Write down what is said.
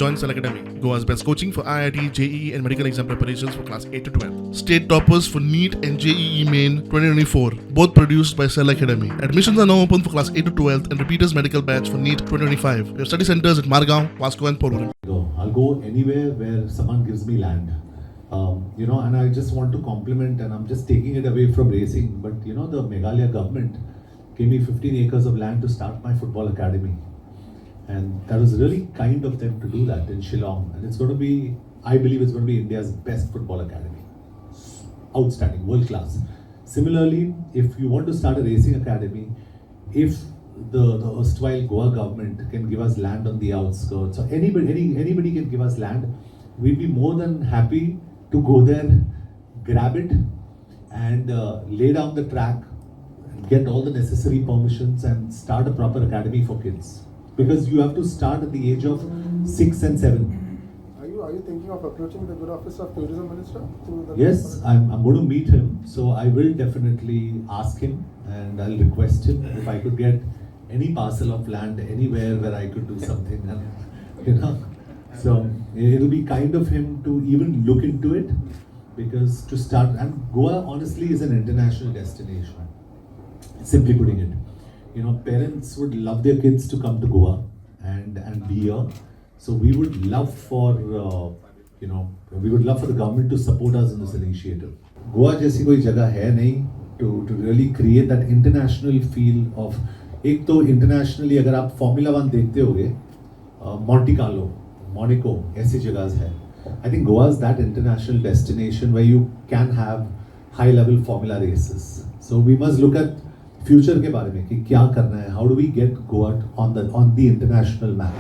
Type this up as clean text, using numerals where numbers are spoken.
Join Cell Academy, Goa's best coaching for IIT, JEE and medical exam preparations for class 8 to 12. State toppers for NEET and JEE Main 2024, both produced by Cell Academy. Admissions are now open for class 8 to 12 and repeaters medical batch for NEET 2025. We have study centers at Margao, Vasco and Porvorim. I'll go anywhere where someone gives me land. And I just want to compliment, and I'm just taking it away from racing, but the Meghalaya government gave me 15 acres of land to start my football academy. And that was really kind of them to do that in Shillong. And it's going to be, I believe it's going to be India's best football academy. Outstanding, world class. Similarly, if you want to start a racing academy, if the erstwhile Goa government can give us land on the outskirts, or anybody can give us land, we'd be more than happy to go there, grab it, and lay down the track, get all the necessary permissions, and start a proper academy for kids. Because you have to start at the age of 6 and 7. Are you thinking of approaching the good office of tourism minister? Yes, I'm going to meet him, so I will definitely ask him, and I'll request him if I could get any parcel of land anywhere where I could do something, So it'll be kind of him to even look into it, because to start, and Goa honestly is an international destination. Simply putting it, parents would love their kids to come to Goa and be here. So we would love for the government to support us in this initiative. Goa जैसी कोई जगह है नहीं to really create that international feel of. एक तो internationally अगर आप Formula 1 देखते होगे, Monte Carlo, Monaco, ऐसी जगह है. I think Goa is that international destination where you can have high-level Formula races. So we must look at future के बारे में कि क्या करना है. How do we get Goa on the international map?